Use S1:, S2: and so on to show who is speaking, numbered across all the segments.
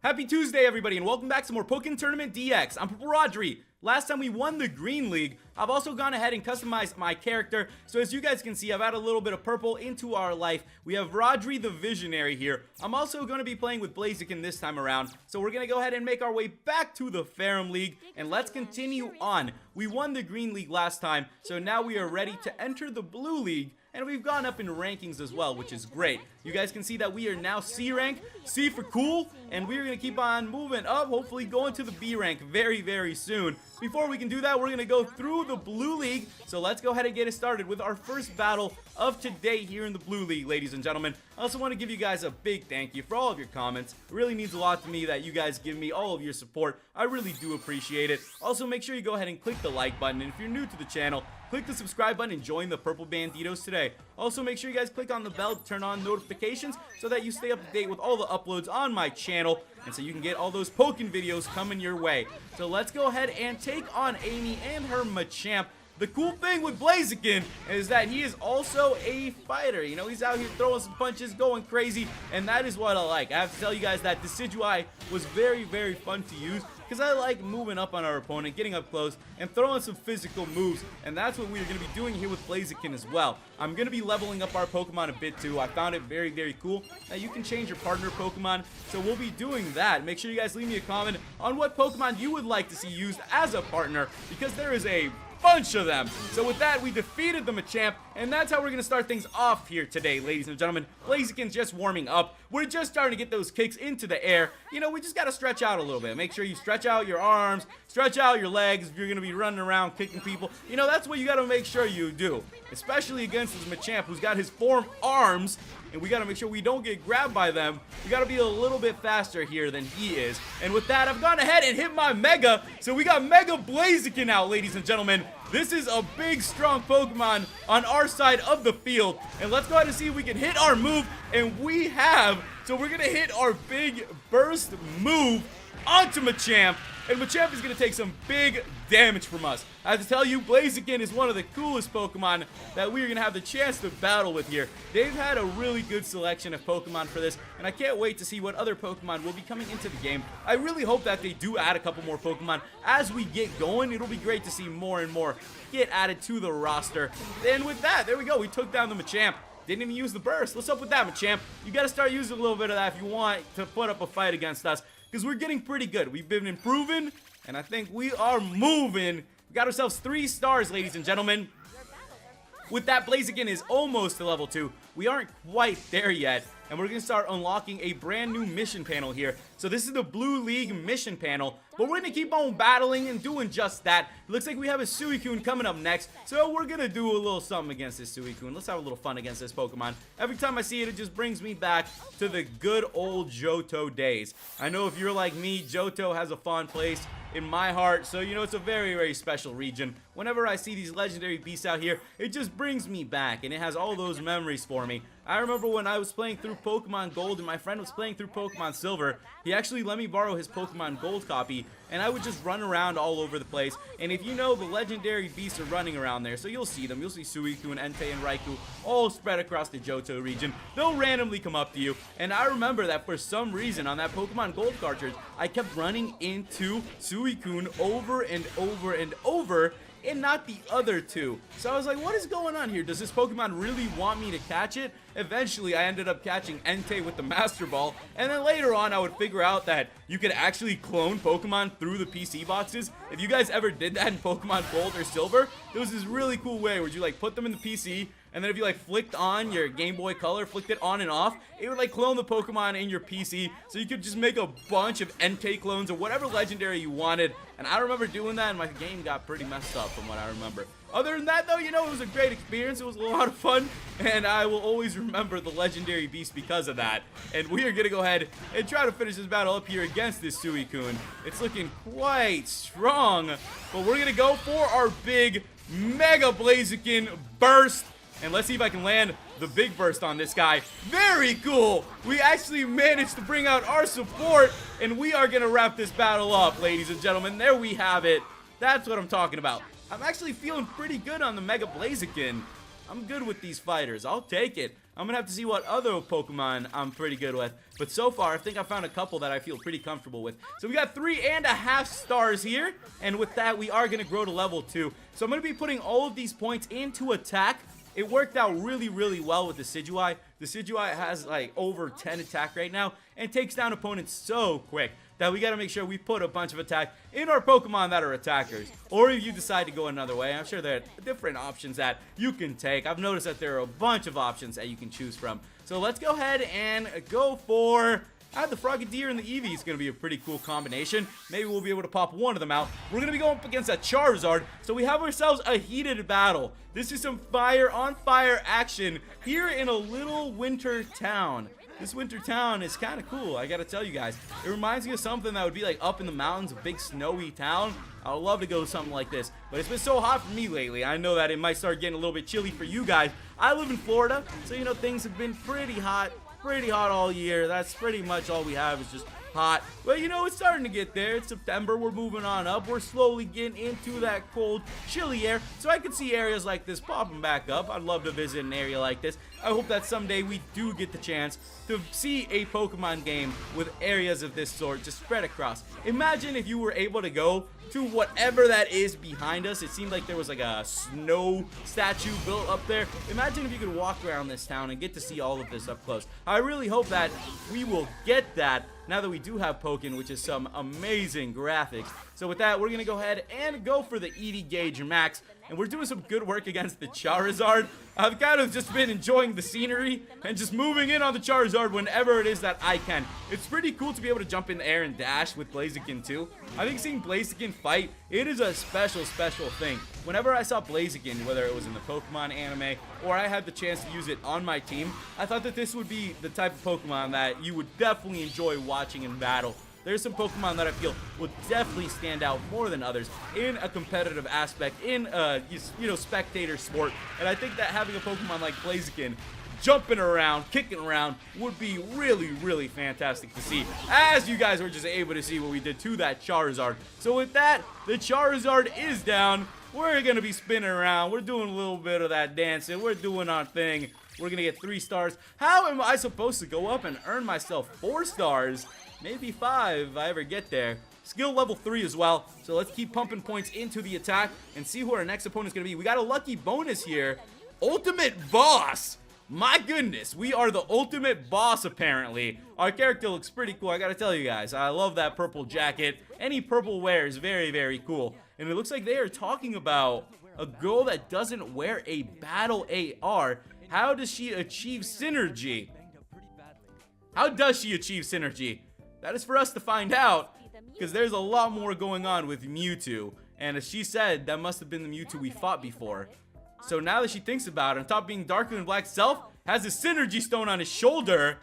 S1: Happy Tuesday, everybody, and welcome back to more Pokkén Tournament DX. I'm PurpleRodri. Last time we won the Green League, I've also gone ahead and customized my character. So as you guys can see, I've added a little bit of purple into our life. We have Rodri the Visionary here. I'm also going to be playing with Blaziken this time around. So we're going to go ahead and make our way back to the Ferrum League, and let's continue on. We won the Green League last time, so now we are ready to enter the Blue League. And we've gone up in rankings as well, which is great. You guys can see that we are now C rank, C for cool, and we're going to keep on moving up, hopefully going to the B rank very, very soon. Before we can do that, we're going to go through the Blue League, so let's go ahead and get it started with our first battle of today here in the Blue League, ladies and gentlemen. I also want to give you guys a big thank you for all of your comments. It really means a lot to me that you guys give me all of your support. I really do appreciate it. Also, make sure you go ahead and click the like button, and if you're new to the channel, click the subscribe button and join the Purple Banditos today. Also, make sure you guys click on the bell to turn on notifications so that you stay up to date with all the uploads on my channel and so you can get all those Pokkén videos coming your way. So let's go ahead and take on Amy and her Machamp. The cool thing with Blaziken is that he is also a fighter. You know, he's out here throwing some punches, going crazy, and that is what I like. I have to tell you guys that Decidueye was very, very fun to use because I like moving up on our opponent, getting up close, and throwing some physical moves, and that's what we're going to be doing here with Blaziken as well. I'm going to be leveling up our Pokemon a bit too. I found it very, very cool that you can change your partner Pokemon, so we'll be doing that. Make sure you guys leave me a comment on what Pokemon you would like to see used as a partner, because there is a bunch of them. So with that, we defeated the Machamp, and that's how we're going to start things off here today, ladies and gentlemen. Blaziken's just warming up. We're just starting to get those kicks into the air. You know, we just got to stretch out a little bit. Make sure you stretch out your arms, stretch out your legs if you're going to be running around kicking people. You know, that's what you got to make sure you do, especially against this Machamp who's got his form arms, and we got to make sure we don't get grabbed by them. We got to be a little bit faster here than he is. And with that, I've gone ahead and hit my Mega. So we got Mega Blaziken out, ladies and gentlemen. This is a big, strong Pokemon on our side of the field. And let's go ahead and see if we can hit our move. And we have. So we're going to hit our big burst move onto Machamp. And Machamp is going to take some big damage from us. I have to tell you, Blaziken is one of the coolest Pokemon that we're going to have the chance to battle with here. They've had a really good selection of Pokemon for this, and I can't wait to see what other Pokemon will be coming into the game. I really hope that they do add a couple more Pokemon as we get going. It'll be great to see more and more get added to the roster. And with that, there we go. We took down the Machamp. Didn't even use the burst. What's up with that, Machamp? You got to start using a little bit of that if you want to put up a fight against us, because we're getting pretty good. We've been improving, and I think we are moving. We got ourselves 3 stars, ladies and gentlemen. With that, Blaziken is almost to level 2. We aren't quite there yet, and we're going to start unlocking a brand new mission panel here. So this is the Blue League mission panel, but we're going to keep on battling and doing just that. It looks like we have a Suicune coming up next, so we're going to do a little something against this Suicune. Let's have a little fun against this Pokemon. Every time I see it, it just brings me back to the good old Johto days. I know if you're like me, Johto has a fond place in my heart, so you know it's a very, very special region. Whenever I see these legendary beasts out here, it just brings me back, and it has all those memories for me. I remember when I was playing through Pokemon Gold and my friend was playing through Pokemon Silver. He actually let me borrow his Pokemon Gold copy, and I would just run around all over the place. And if you know, the legendary beasts are running around there, so you'll see them. You'll see Suicune, Entei, and Raikou all spread across the Johto region. They'll randomly come up to you, and I remember that for some reason on that Pokemon Gold cartridge, I kept running into Suicune over and over and over, and not the other two. So I was like, what is going on here? Does this Pokemon really want me to catch it? Eventually, I ended up catching Entei with the Master Ball, and then later on, I would figure out that you could actually clone Pokemon through the PC boxes. If you guys ever did that in Pokemon Gold or Silver, there was this really cool way where you like put them in the PC, and then if you like flicked on your Game Boy Color, flicked it on and off, it would like clone the Pokemon in your PC, so you could just make a bunch of Entei clones or whatever legendary you wanted. And I remember doing that, and my game got pretty messed up from what I remember. Other than that, though, you know, it was a great experience. It was a lot of fun, and I will always remember the legendary beast because of that. And we are going to go ahead and try to finish this battle up here against this Suicune. It's looking quite strong, but we're going to go for our big Mega Blaziken burst. And let's see if I can land the big burst on this guy. Very cool. We actually managed to bring out our support, and we are going to wrap this battle up, ladies and gentlemen. There we have it. That's what I'm talking about. I'm actually feeling pretty good on the Mega Blaziken. I'm good with these fighters. I'll take it. I'm gonna have to see what other Pokemon I'm pretty good with. But so far, I think I found a couple that I feel pretty comfortable with. So we got 3.5 stars here. And with that, we are gonna grow to level 2. So I'm gonna be putting all of these points into attack. It worked out really, really well with the Decidueye. The Decidueye has like over 10 attack right now and takes down opponents so quick that we got to make sure we put a bunch of attack in our Pokemon that are attackers. Or if you decide to go another way, I'm sure there are different options that you can take. I've noticed that there are a bunch of options that you can choose from. So let's go ahead and go for... the Frogadier and the Eevee is going to be a pretty cool combination. Maybe we'll be able to pop one of them out. We're going to be going up against a Charizard, so we have ourselves a heated battle. This is some fire-on-fire action here in a little winter town. This winter town is kind of cool, I gotta tell you guys. It reminds me of something that would be like up in the mountains, a big snowy town. I would love to go to something like this, but it's been so hot for me lately. I know that it might start getting a little bit chilly for you guys. I live in Florida, so you know things have been pretty hot all year. That's pretty much all we have is just hot. But you know, it's starting to get there. It's September. We're moving on up. We're slowly getting into that cold, chilly air. So I can see areas like this popping back up. I'd love to visit an area like this. I hope that someday we do get the chance to see a Pokemon game with areas of this sort just spread across. Imagine if you were able to go to whatever that is behind us. It seemed like there was like a snow statue built up there. Imagine if you could walk around this town and get to see all of this up close. I really hope that we will get that now that we do have Pokkén, which is some amazing graphics. So with that, we're going to go ahead and go for the ED Gauge Max. And we're doing some good work against the Charizard. I've kind of just been enjoying the scenery and just moving in on the Charizard whenever it is that I can. It's pretty cool to be able to jump in the air and dash with Blaziken too. I think seeing Blaziken fight, it is a special thing. Whenever I saw Blaziken, whether it was in the Pokemon anime or I had the chance to use it on my team, I thought that this would be the type of Pokemon that you would definitely enjoy watching in battle. There's some Pokemon that I feel will definitely stand out more than others in a competitive aspect, in spectator sport. And I think that having a Pokemon like Blaziken jumping around, kicking around would be really, really fantastic to see. As you guys were just able to see what we did to that Charizard. So with that, the Charizard is down. We're going to be spinning around. We're doing a little bit of that dancing. We're doing our thing. We're going to get 3 stars. How am I supposed to go up and earn myself 4 stars? Maybe 5 if I ever get there. Skill level 3 as well. So let's keep pumping points into the attack and see who our next opponent is going to be. We got a lucky bonus here. Ultimate Boss. My goodness, we are the ultimate boss apparently. Our character looks pretty cool, I gotta tell you guys. I love that purple jacket. Any purple wear is very, very cool. And it looks like they are talking about a girl that doesn't wear a battle AR. How does she achieve synergy? How does she achieve synergy? That is for us to find out, because there's a lot more going on with Mewtwo. And as she said, that must have been the Mewtwo we fought before. So now that she thinks about it, on top of being darker than Black Self, has a synergy stone on his shoulder.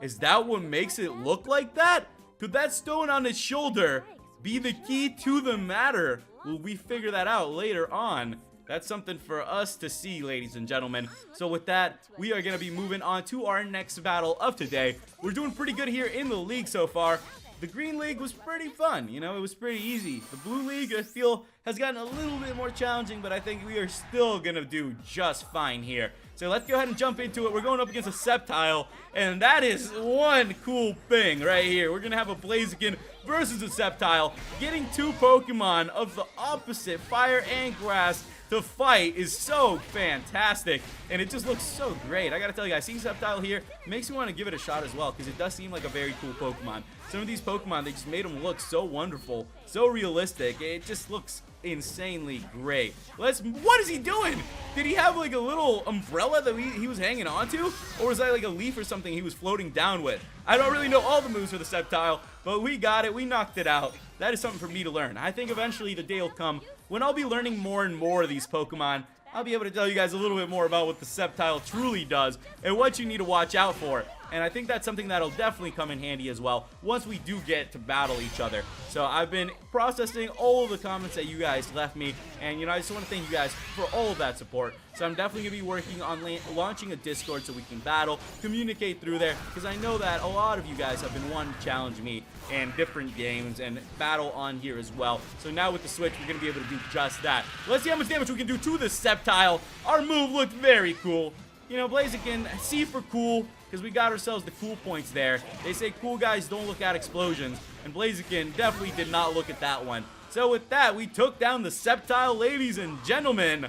S1: Is that what makes it look like that? Could that stone on his shoulder be the key to the matter? Will we figure that out later on? That's something for us to see, ladies and gentlemen. So with that, we are going to be moving on to our next battle of today. We're doing pretty good here in the league so far. The Green League was pretty fun, you know, it was pretty easy. The Blue League, I feel, has gotten a little bit more challenging, but I think we are still going to do just fine here. So let's go ahead and jump into it. We're going up against a Sceptile, and that is one cool thing right here. We're going to have a Blaziken versus a Sceptile. Getting 2 Pokemon of the opposite, fire and grass, to fight is so fantastic, and it just looks so great. I gotta tell you guys, seeing Sceptile here makes me want to give it a shot as well, because it does seem like a very cool Pokemon. Some of these Pokemon, they just made them look so wonderful, so realistic. It just looks insanely great. What is he doing? Did he have like a little umbrella that he was hanging onto? Or was that like a leaf or something he was floating down with? I don't really know all the moves for the Sceptile, but we got it. We knocked it out. That is something for me to learn. I think eventually the day will come when I'll be learning more and more of these Pokemon. I'll be able to tell you guys a little bit more about what the Sceptile truly does and what you need to watch out for. And I think that's something that'll definitely come in handy as well once we do get to battle each other. So I've been processing all of the comments that you guys left me, and you know, I just want to thank you guys for all of that support. So I'm definitely going to be working on launching a Discord so we can battle, communicate through there, because I know that a lot of you guys have been wanting to challenge me in different games and battle on here as well. So now with the Switch, we're going to be able to do just that. Let's see how much damage we can do to the Sceptile. Our move looked very cool. You know, Blaziken, C for cool, because we got ourselves the cool points there. They say cool guys don't look at explosions, and Blaziken definitely did not look at that one. So with that, we took down the Sceptile, ladies and gentlemen.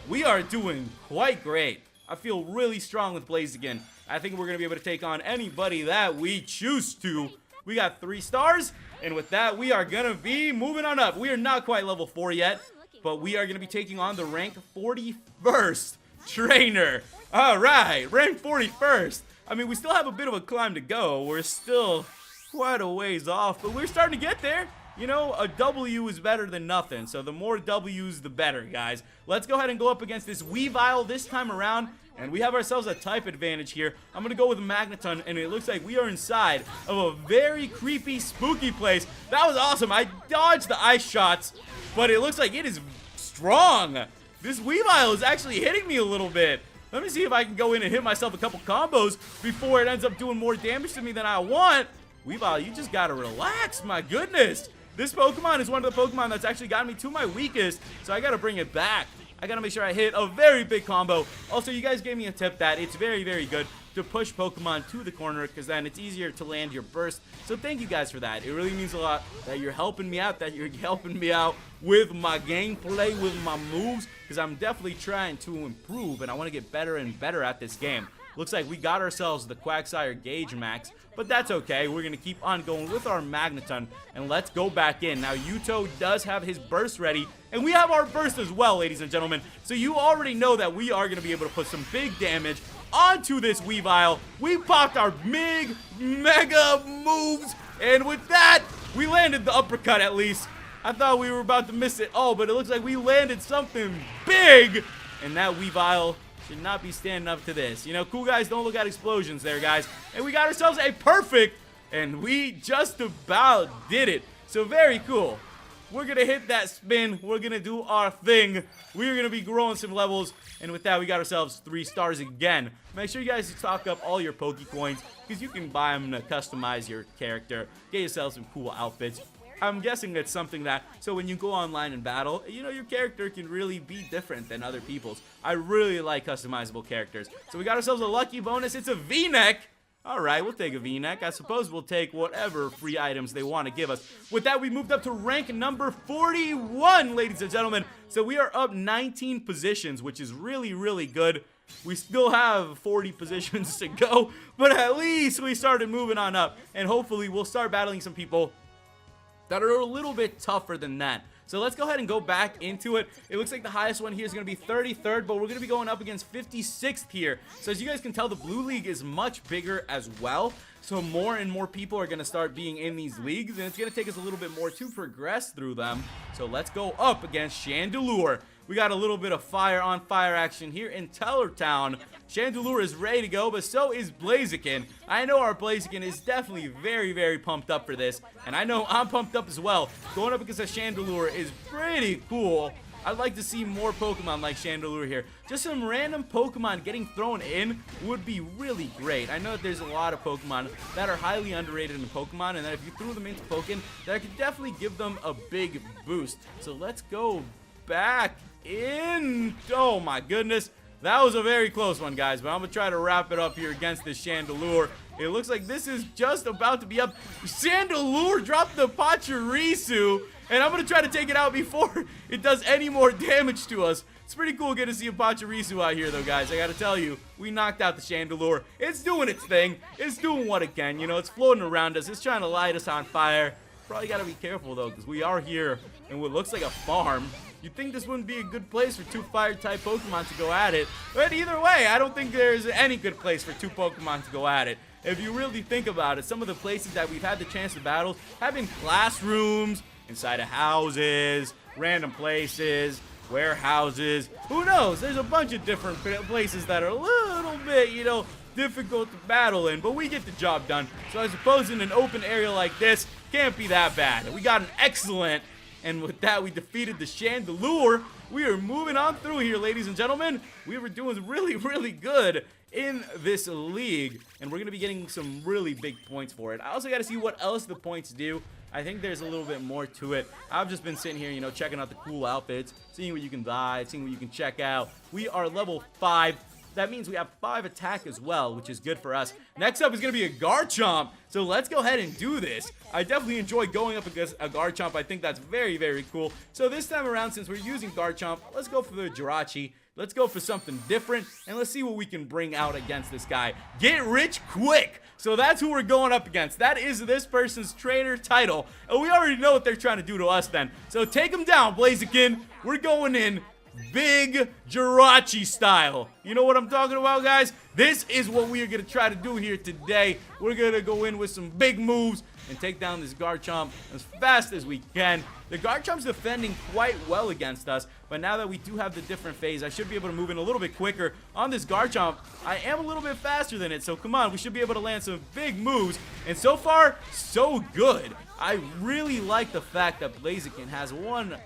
S1: We are doing quite great. I feel really strong with Blaziken. I think we're going to be able to take on anybody that we choose to. We got 3 stars, and with that, we are going to be moving on up. We are not quite level 4 yet, but we are going to be taking on the rank 41st trainer. All right, rank 41st. I mean, we still have a bit of a climb to go. We're still quite a ways off, but we're starting to get there. You know, a W is better than nothing, so the more W's, the better, guys. Let's go ahead and go up against this Weavile this time around, and we have ourselves a type advantage here. I'm going to go with Magneton, and it looks like we are inside of a very creepy, spooky place. That was awesome. I dodged the ice shots, but it looks like it is strong. This Weavile is actually hitting me a little bit. Let me see if I can go in and hit myself a couple combos before it ends up doing more damage to me than I want. Weavile, you just got to relax. My goodness. This Pokemon is one of the Pokemon that's actually gotten me to my weakest, so I got to bring it back. I got to make sure I hit a very big combo. Also, you guys gave me a tip that it's very, very good to push Pokemon to the corner because then it's easier to land your burst. So thank you guys for that. It really means a lot that you're helping me out, with my gameplay, with my moves, because I'm definitely trying to improve, and I want to get better and better at this game. Looks like we got ourselves the Quagsire Gauge Max, but that's okay. We're going to keep on going with our Magneton, and let's go back in. Now, Yuto does have his burst ready, and we have our burst as well, ladies and gentlemen. So you already know that we are going to be able to put some big damage onto this Weavile. We popped our mega moves, and with that, we landed the uppercut at least. I thought we were about to miss it all, but it looks like we landed something big, and that Weavile should not be standing up to this. You know, cool guys don't look at explosions there, guys. And we got ourselves a perfect, and we just about did it. So very cool. We're going to hit that spin. We're going to do our thing. We're going to be growing some levels. And with that, we got ourselves 3 stars again. Make sure you guys stock up all your Pokecoins because you can buy them to customize your character. Get yourself some cool outfits. I'm guessing it's something that, so when you go online and battle, you know, your character can really be different than other people's. I really like customizable characters. So we got ourselves a lucky bonus. It's a V-neck. All right, we'll take a V-neck. I suppose we'll take whatever free items they want to give us. With that, we moved up to rank number 41, ladies and gentlemen. So we are up 19 positions, which is really, really good. We still have 40 positions to go, but at least we started moving on up. And hopefully we'll start battling some people that are a little bit tougher than that. So let's go ahead and go back into it. It looks like the highest one here is going to be 33rd, but we're going to be going up against 56th here. So as you guys can tell, the Blue League is much bigger as well. So more and more people are going to start being in these leagues, and it's going to take us a little bit more to progress through them. So let's go up against Chandelure. We got a little bit of fire on fire action here in Tellertown. Chandelure is ready to go, but so is Blaziken. I know our Blaziken is definitely very, very pumped up for this, and I know I'm pumped up as well. Going up against a Chandelure is pretty cool. I'd like to see more Pokemon like Chandelure here. Just some random Pokemon getting thrown in would be really great. I know that there's a lot of Pokemon that are highly underrated in Pokemon, and that if you threw them into Pokkén, that could definitely give them a big boost. So let's go back in. Oh my goodness. That was a very close one, guys, but I'm going to try to wrap it up here against this Chandelure. It looks like this is just about to be up. Chandelure dropped the Pachirisu, and I'm going to try to take it out before it does any more damage to us. It's pretty cool getting to see a Pachirisu out here, though, guys. I got to tell you, we knocked out the Chandelure. It's doing its thing. It's doing what it can. You know, it's floating around us. It's trying to light us on fire. Probably got to be careful, though, because we are here in what looks like a farm. You'd think this wouldn't be a good place for 2 fire-type Pokemon to go at it. But either way, I don't think there's any good place for 2 Pokemon to go at it. If you really think about it, some of the places that we've had the chance to battle have been classrooms, inside of houses, random places, warehouses. Who knows? There's a bunch of different places that are a little bit, you know, difficult to battle in, but we get the job done. So I suppose in an open area like this, can't be that bad. We got an excellent. And with that, we defeated the Chandelure. We are moving on through here, ladies and gentlemen. We were doing really, really good in this league. And we're going to be getting some really big points for it. I also got to see what else the points do. I think there's a little bit more to it. I've just been sitting here, you know, checking out the cool outfits, seeing what you can buy, seeing what you can check out. We are level 5. That means we have 5 attack as well, which is good for us. Next up is going to be a Garchomp. So let's go ahead and do this. I definitely enjoy going up against a Garchomp. I think that's very, very cool. So this time around, since we're using Garchomp, let's go for the Jirachi. Let's go for something different, and let's see what we can bring out against this guy. Get rich quick! So that's who we're going up against. That is this person's trainer title, and we already know what they're trying to do to us then. So take him down, Blaziken. We're going in big Jirachi style. You know what I'm talking about, guys? This is what we are going to try to do here today. We're going to go in with some big moves and take down this Garchomp as fast as we can. The Garchomp's defending quite well against us, but now that we do have the different phase, I should be able to move in a little bit quicker on this Garchomp. I am a little bit faster than it, so come on, we should be able to land some big moves, and so far, so good. I really like the fact that Blaziken has one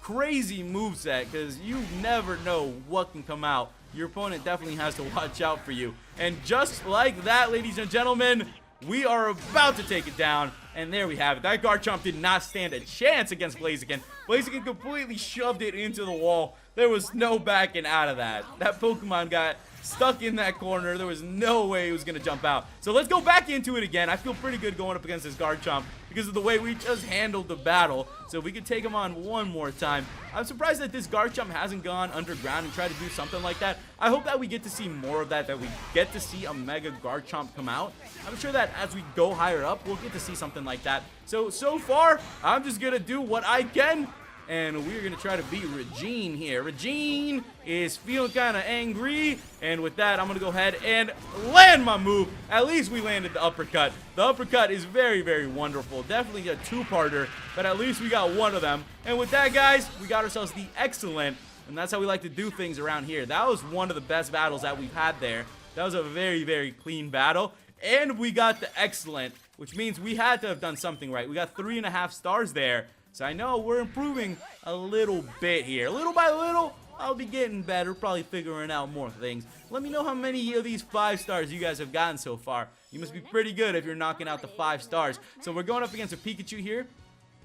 S1: crazy moveset, because you never know what can come out. Your opponent definitely has to watch out for you. And just like that, ladies and gentlemen, we are about to take it down, and there we have it. That Garchomp did not stand a chance against Blaziken. Blaziken completely shoved it into the wall. There was no backing out of that. That Pokemon got stuck in that corner. There was no way he was going to jump out. So let's go back into it again. I feel pretty good going up against this Garchomp because of the way we just handled the battle. So if we could take him on one more time. I'm surprised that this Garchomp hasn't gone underground and tried to do something like that. I hope that we get to see more of that we get to see a Mega Garchomp come out. I'm sure that as we go higher up, we'll get to see something like that. So far, I'm just going to do what I can. And we're going to try to beat Regine here. Regine is feeling kind of angry. And with that, I'm going to go ahead and land my move. At least we landed the uppercut. The uppercut is very, very wonderful. Definitely a two-parter, but at least we got one of them. And with that, guys, we got ourselves the excellent. And that's how we like to do things around here. That was one of the best battles that we've had there. That was a very, very clean battle. And we got the excellent, which means we had to have done something right. We got 3.5 stars there. So I know we're improving a little bit here. Little by little, I'll be getting better, probably figuring out more things. Let me know how many of these 5 stars you guys have gotten so far. You must be pretty good if you're knocking out the 5 stars. So we're going up against a Pikachu here.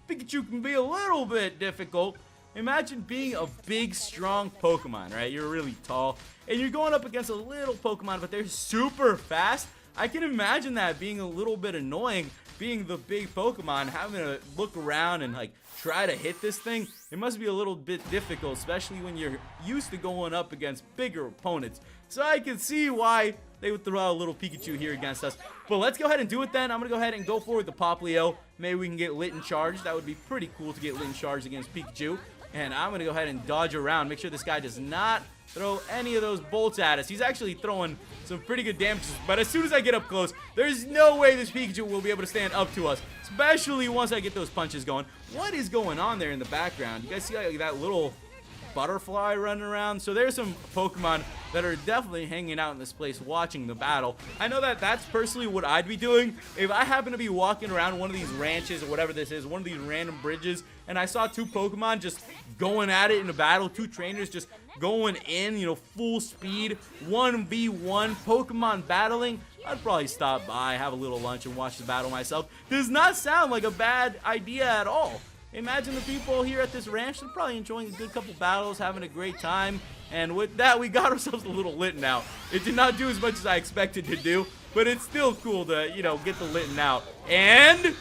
S1: Pikachu can be a little bit difficult. Imagine being a big, strong Pokemon, right? You're really tall, and you're going up against a little Pokemon, but they're super fast. I can imagine that being a little bit annoying. Being the big Pokemon, having to look around and like try to hit this thing, it must be a little bit difficult, especially when you're used to going up against bigger opponents. So I can see why they would throw out a little Pikachu here against us. But let's go ahead and do it then. I'm going to go ahead and go forward the Poplio. Maybe we can get lit and charged. That would be pretty cool to get lit and charged against Pikachu. And I'm going to go ahead and dodge around. Make sure this guy does not throw any of those bolts at us. He's actually throwing some pretty good damages. But as soon as I get up close, there's no way this Pikachu will be able to stand up to us. Especially once I get those punches going. What is going on there in the background? You guys see like that little butterfly running around? So there's some Pokemon that are definitely hanging out in this place watching the battle. I know that that's personally what I'd be doing if I happen to be walking around one of these ranches or whatever this is, one of these random bridges, and I saw 2 Pokemon just going at it in a battle, 2 trainers just going in, you know, full speed, 1v1 Pokemon battling. I'd probably stop by, have a little lunch, and watch the battle myself. Does not sound like a bad idea at all. Imagine the people here at this ranch, they're probably enjoying a good couple battles, having a great time. And with that, we got ourselves a little Litten out. It did not do as much as I expected to do, but it's still cool to, you know, get the Litten out. And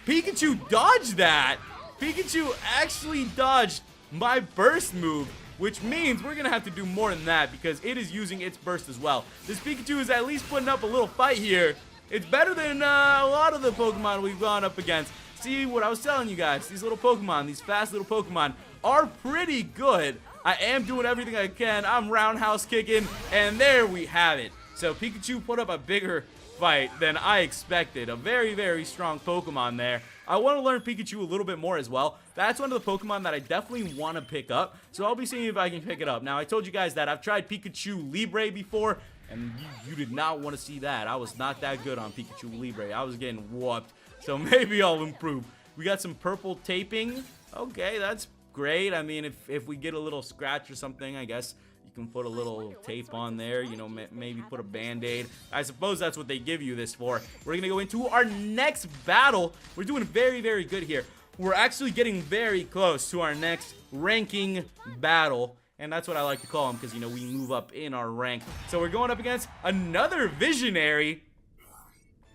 S1: Pikachu dodged that. Pikachu actually dodged my burst move, which means we're going to have to do more than that because it is using its burst as well. This Pikachu is at least putting up a little fight here. It's better than a lot of the Pokemon we've gone up against. See what I was telling you guys, these little Pokemon, these fast little Pokemon are pretty good. I am doing everything I can. I'm roundhouse kicking, and there we have it. So Pikachu put up a bigger fight than I expected. A very, very strong Pokemon there. I want to learn Pikachu a little bit more as well. That's one of the Pokemon that I definitely want to pick up. So I'll be seeing if I can pick it up. Now, I told you guys that I've tried Pikachu Libre before, and you did not want to see that. I was not that good on Pikachu Libre. I was getting whooped. So maybe I'll improve. We got some purple taping. Okay, that's great. I mean, if we get a little scratch or something, I guess you can put a little tape on there, you know, maybe put a band-aid. I suppose that's what they give you this for. We're going to go into our next battle. We're doing very, very good here. We're actually getting very close to our next ranking battle. and that's what I like to call them because, you know, we move up in our rank. So we're going up against another visionary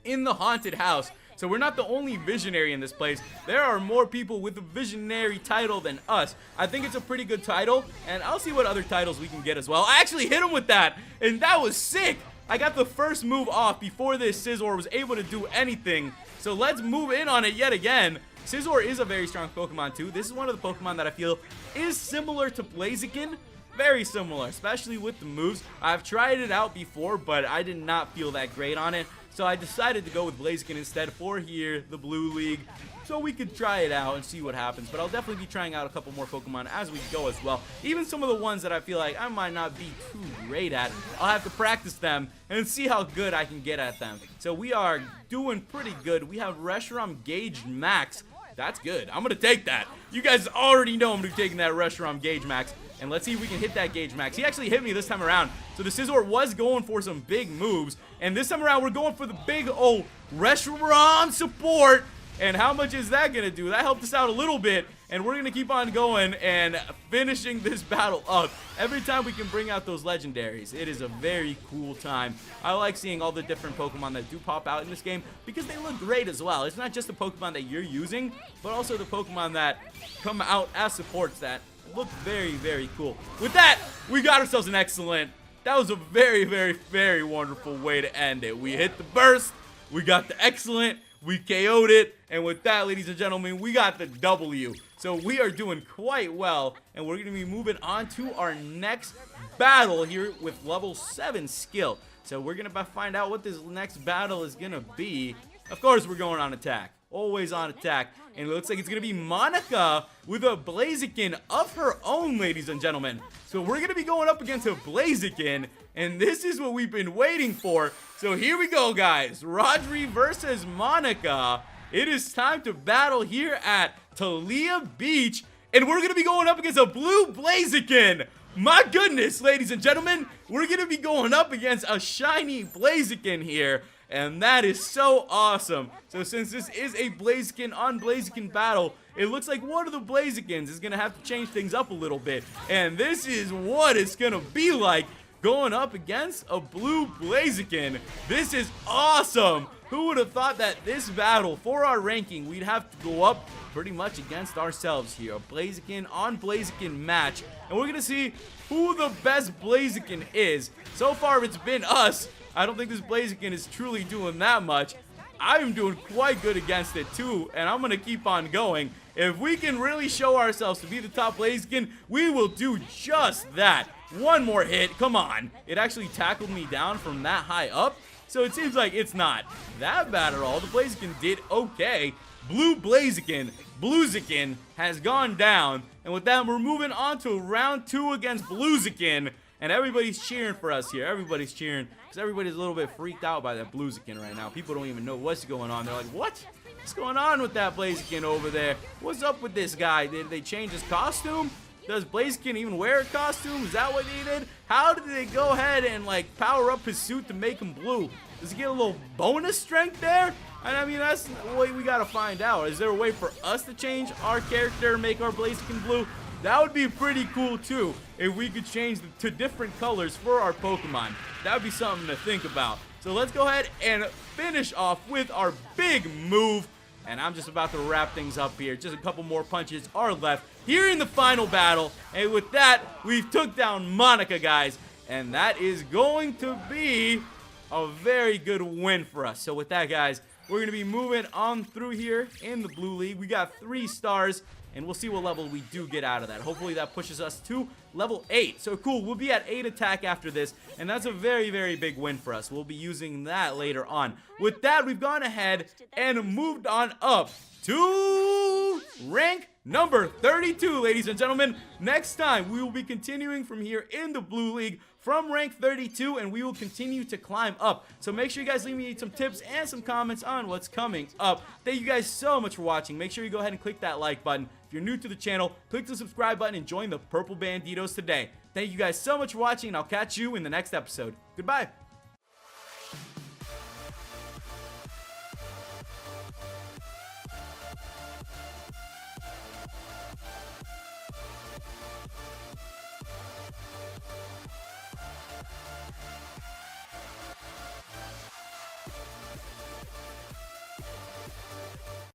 S1: in the haunted house. So we're not the only visionary in this place. There are more people with a visionary title than us. I think it's a pretty good title, and I'll see what other titles we can get as well. I actually hit him with that, and that was sick. I got the first move off before this Scizor was able to do anything. So let's move in on it yet again. Scizor is a very strong Pokemon too. This is one of the Pokemon that I feel is similar to Blaziken. Very similar, especially with the moves. I've tried it out before, but I did not feel that great on it. So I decided to go with Blaziken instead for here, the Blue League, so we could try it out and see what happens. But I'll definitely be trying out a couple more Pokemon as we go as well. Even some of the ones that I feel like I might not be too great at, I'll have to practice them and see how good I can get at them. So we are doing pretty good. We have Reshiram Gauge Max. That's good. I'm going to take that. You guys already know I'm going to be taking that Reshiram Gauge Max. And let's see if we can hit that Gauge Max. He actually hit me this time around. So the Scizor was going for some big moves. And this time around, we're going for the big old Reshiram support. And how much is that going to do? That helped us out a little bit. And we're going to keep on going and finishing this battle up. Every time we can bring out those legendaries, it is a very cool time. I like seeing all the different Pokemon that do pop out in this game because they look great as well. It's not just the Pokemon that you're using, but also the Pokemon that come out as supports that look very, very cool. With that, we got ourselves an excellent. That was a very, very, very wonderful way to end it. We hit the burst, we got the excellent, we KO'd it, and with that, ladies and gentlemen, we got the W. So we are doing quite well, and we're going to be moving on to our next battle here with level 7 skill. So we're going to find out what this next battle is going to be. Of course, we're going on attack. Always on attack. And it looks like it's going to be Monica with a Blaziken of her own, ladies and gentlemen. So we're going to be going up against a Blaziken, and this is what we've been waiting for. So here we go, guys. Rodri versus Monica. It is time to battle here at Talia Beach, and we're going to be going up against a blue Blaziken. My goodness, ladies and gentlemen, we're going to be going up against a shiny Blaziken here. And that is so awesome. So since this is a Blaziken on Blaziken battle, it looks like one of the Blazikens is going to have to change things up a little bit. And this is what it's going to be like going up against a blue Blaziken. This is awesome. Who would have thought that this battle for our ranking, we'd have to go up pretty much against ourselves here. A Blaziken on Blaziken match. And we're going to see who the best Blaziken is. So far, it's been us. I don't think this Blaziken is truly doing that much. I'm doing quite good against it too, and I'm going to keep on going. If we can really show ourselves to be the top Blaziken, we will do just that. One more hit, come on. It actually tackled me down from that high up, so it seems like it's not that bad at all. The Blaziken did okay. Blue Blaziken has gone down, and with that, we're moving on to round 2 against Blaziken. And everybody's cheering for us here. Everybody's cheering because everybody's a little bit freaked out by that Blaziken right now. People don't even know what's going on. They're like, what? What's going on with that Blaziken over there? What's up with this guy? Did they change his costume? Does Blaziken even wear a costume? Is that what they did? How did they go ahead and like power up his suit to make him blue? Does he get a little bonus strength there? And I mean, that's the way we got to find out. Is there a way for us to change our character and make our Blaziken blue? That would be pretty cool too, if we could change to different colors for our Pokemon. That would be something to think about. So let's go ahead and finish off with our big move. And I'm just about to wrap things up here. Just a couple more punches are left here in the final battle. And with that, we've took down Monica, guys. And that is going to be a very good win for us. So with that, guys, we're going to be moving on through here in the Blue League. We got 3 stars. And we'll see what level we do get out of that. Hopefully that pushes us to level 8. So cool, we'll be at 8 attack after this. And that's a very, very big win for us. We'll be using that later on. With that, we've gone ahead and moved on up to rank number 32, ladies and gentlemen. Next time, we will be continuing from here in the Blue League from rank 32, and we will continue to climb up. So make sure you guys leave me some tips and some comments on what's coming up. Thank you guys so much for watching. Make sure you go ahead and click that like button. If you're new to the channel, click the subscribe button and join the Purple Banditos today. Thank you guys so much for watching, and I'll catch you in the next episode. Goodbye.